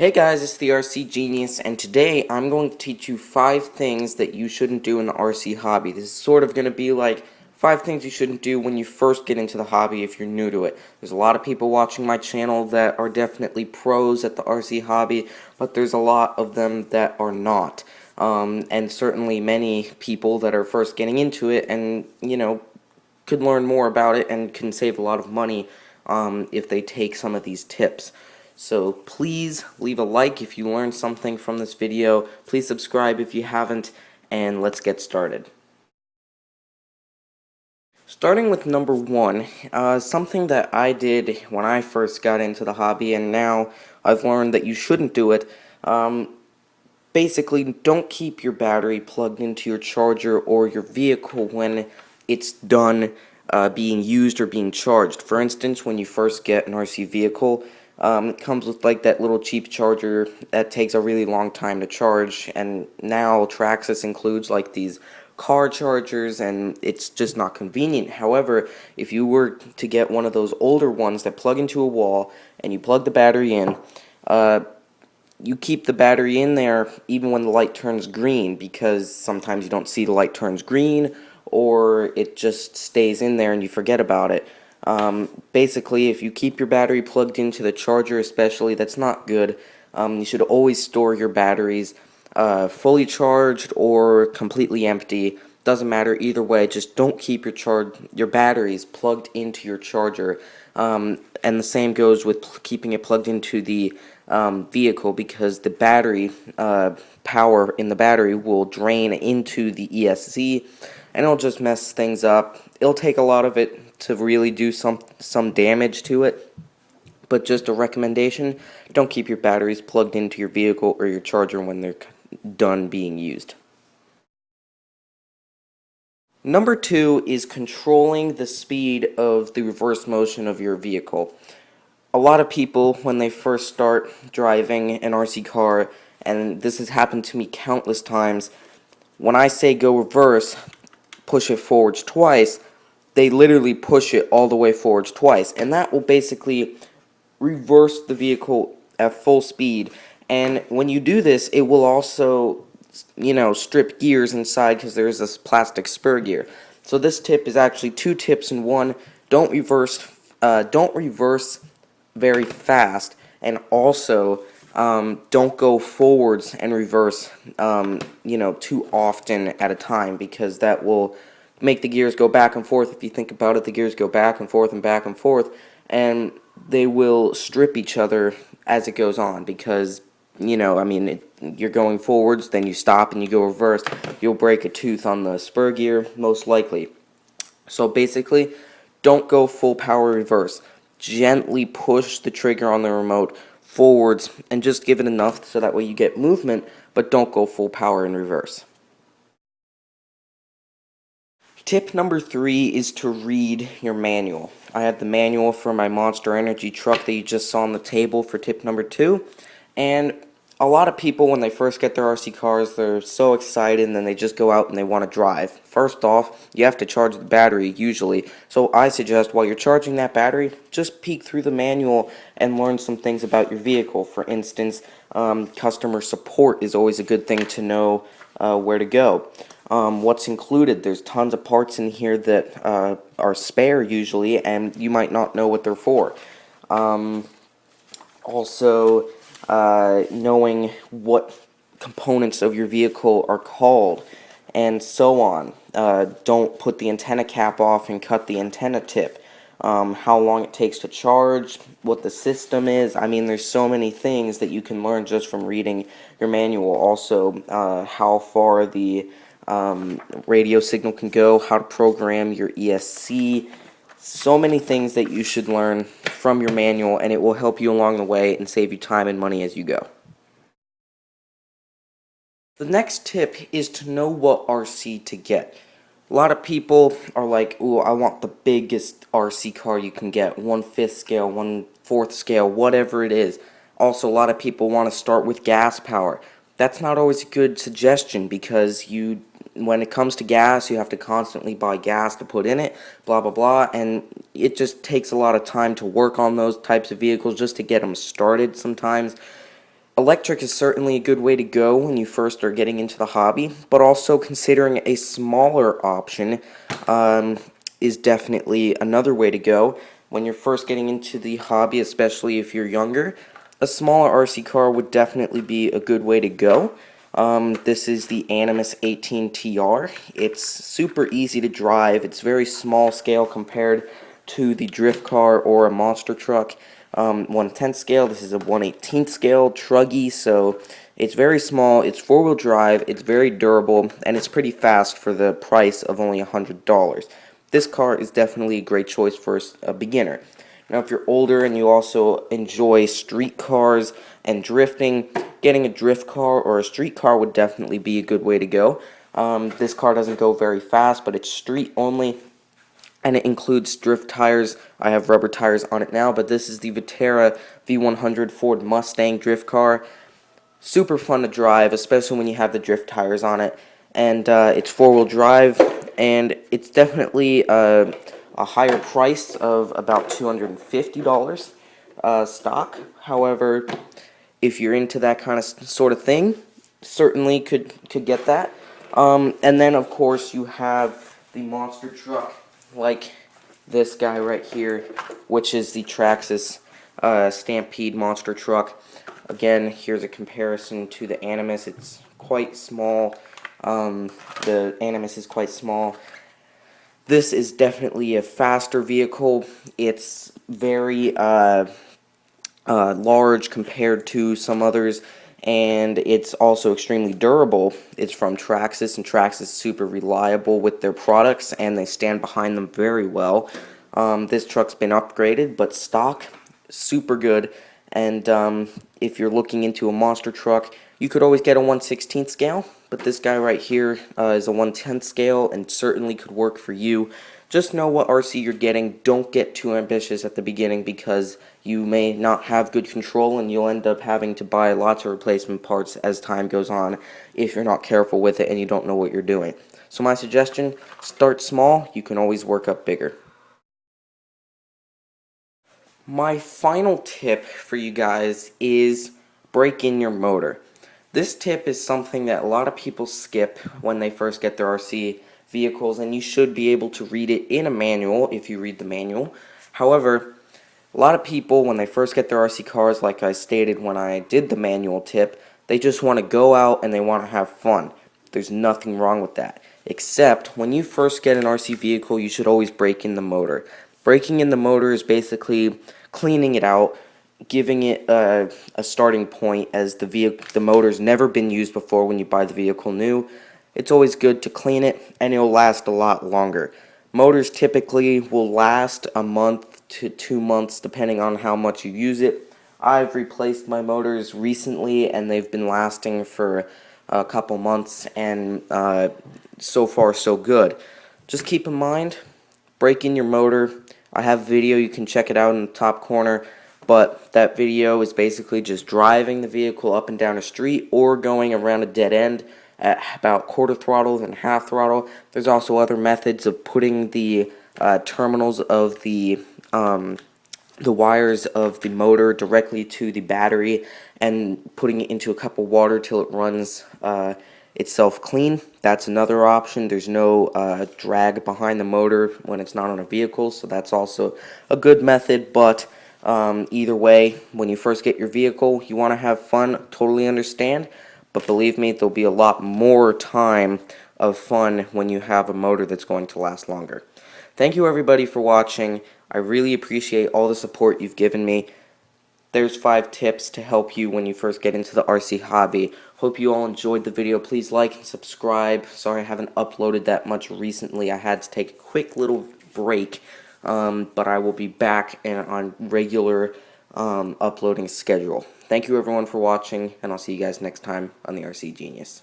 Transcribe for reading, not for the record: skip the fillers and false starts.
Hey guys, it's the RC Genius, and today I'm going to teach you 5 things that you shouldn't do in the RC hobby. This is sort of going to be like 5 things you shouldn't do when you first get into the hobby if you're new to it. There's a lot of people watching my channel that are definitely pros at the RC hobby, but there's a lot of them that are not. And certainly many people that are first getting into it and, could learn more about it and can save a lot of money if they take some of these tips. So please leave a like if you learned something from this video. Please subscribe if you haven't, and let's get started. Starting with number 1, something that I did when I first got into the hobby, and now I've learned that you shouldn't do it. Basically, don't keep your battery plugged into your charger or your vehicle when it's done being used or being charged. For instance, when you first get an RC vehicle, it comes with like that little cheap charger that takes a really long time to charge, and now Traxxas includes like these car chargers, and it's just not convenient. However, if you were to get one of those older ones that plug into a wall and you plug the battery in, you keep the battery in there even when the light turns green, because sometimes you don't see the light turns green, or it just stays in there and you forget about it. Basically, if you keep your battery plugged into the charger especially, that's not good. You should always store your batteries fully charged or completely empty. Doesn't matter either way, just don't keep your batteries plugged into your charger. And the same goes with keeping it plugged into the vehicle, because the battery power in the battery will drain into the ESC, and it'll just mess things up. It'll take a lot of it to really do some damage to it, but just a recommendation: don't keep your batteries plugged into your vehicle or your charger when they're done being used. Number 2 is controlling the speed of the reverse motion of your vehicle. A lot of people, when they first start driving an RC car, and this has happened to me countless times, when I say go reverse, push it forwards twice, they literally push it all the way forwards twice, and that will basically reverse the vehicle at full speed. And when you do this, it will also, strip gears inside, because there's this plastic spur gear. So this tip is actually 2 tips in one. Don't reverse very fast, and also don't go forwards and reverse too often at a time, because that will make the gears go back and forth. If you think about it, the gears go back and forth and back and forth, and they will strip each other as it goes on, because you're going forwards, then you stop and you go reverse, you'll break a tooth on the spur gear most likely. So basically, don't go full power reverse. Gently push the trigger on the remote forwards and just give it enough so that way you get movement, but don't go full power in reverse. Tip number 3 is to read your manual. I have the manual for my Monster Energy truck that you just saw on the table for tip number 2, and a lot of people, when they first get their RC cars, they're so excited and then they just go out and they want to drive. First off, you have to charge the battery usually, so I suggest while you're charging that battery, just peek through the manual and learn some things about your vehicle. For instance, customer support is always a good thing to know where to go. What's included. There's tons of parts in here that are spare usually, and you might not know what they're for. Also, knowing what components of your vehicle are called, and so on. Don't put the antenna cap off and cut the antenna tip. How long it takes to charge, what the system is. There's so many things that you can learn just from reading your manual. Also, how far the radio signal can go, how to program your ESC. So many things that you should learn from your manual, and it will help you along the way and save you time and money as you go. The next tip is to know what RC to get. A lot of people are like, ooh, I want the biggest RC car you can get, 1/5 scale, 1/4 scale, whatever it is. Also, a lot of people want to start with gas power. That's not always a good suggestion, because when it comes to gas, you have to constantly buy gas to put in it, blah blah blah, and it just takes a lot of time to work on those types of vehicles just to get them started sometimes. Electric is certainly a good way to go when you first are getting into the hobby, but also considering a smaller option is definitely another way to go. When you're first getting into the hobby, especially if you're younger, a smaller RC car would definitely be a good way to go. This is the Animus 18TR. It's super easy to drive. It's very small scale compared to the drift car or a monster truck. 1/10 scale. This is a 1/18 scale truggy, so it's very small. It's four-wheel drive. It's very durable, and it's pretty fast for the price of only $100. This car is definitely a great choice for a beginner. Now, if you're older and you also enjoy street cars and drifting, getting a drift car or a street car would definitely be a good way to go. This car doesn't go very fast, but it's street only, and it includes drift tires. I have rubber tires on it now, but this is the Vetera V100 Ford Mustang drift car. Super fun to drive, especially when you have the drift tires on it. And it's four-wheel drive, and it's definitely a higher price of about $250 stock. However, if you're into that kind of sort of thing, certainly could get that. And then, of course, you have the monster truck, like this guy right here, which is the Traxxas Stampede monster truck. Again, here's a comparison to the Animus. It's quite small. The Animus is quite small. This is definitely a faster vehicle. It's very large compared to some others, and it's also extremely durable. It's from Traxxas, and Traxxas is super reliable with their products, and they stand behind them very well. This truck's been upgraded, but stock, super good. And if you're looking into a monster truck, you could always get a 1/16 scale, but this guy right here is a 1/10 scale and certainly could work for you. Just know what RC you're getting. Don't get too ambitious at the beginning, because you may not have good control and you'll end up having to buy lots of replacement parts as time goes on if you're not careful with it and you don't know what you're doing. So my suggestion, start small. You can always work up bigger. My final tip for you guys is break in your motor. This tip is something that a lot of people skip when they first get their RC vehicles, and you should be able to read it in a manual if you read the manual. However, a lot of people, when they first get their RC cars, like I stated when I did the manual tip, they just want to go out and they want to have fun. There's nothing wrong with that. Except, when you first get an RC vehicle, you should always break in the motor. Breaking in the motor is basically cleaning it out, giving it a starting point, as the motor's never been used before when you buy the vehicle new. It's always good to clean it, and it'll last a lot longer. Motors typically will last a month to 2 months depending on how much you use it. I've replaced my motors recently, and they've been lasting for a couple months, and so far so good. Just keep in mind, break in your motor. I have a video, you can check it out in the top corner, but that video is basically just driving the vehicle up and down a street or going around a dead end at about quarter throttle and half throttle. There's also other methods of putting the terminals of the wires of the motor directly to the battery and putting it into a cup of water till it runs itself clean. That's another option. There's no drag behind the motor when it's not on a vehicle, so that's also a good method. But either way, when you first get your vehicle, you want to have fun. Totally understand, but believe me, there'll be a lot more time of fun when you have a motor that's going to last longer. Thank you everybody for watching. I really appreciate all the support you've given me. There's 5 tips to help you when you first get into the RC hobby. Hope you all enjoyed the video. Please like and subscribe. Sorry I haven't uploaded that much recently. I had to take a quick little break, but I will be back on regular uploading schedule. Thank you everyone for watching, and I'll see you guys next time on the RC Genius.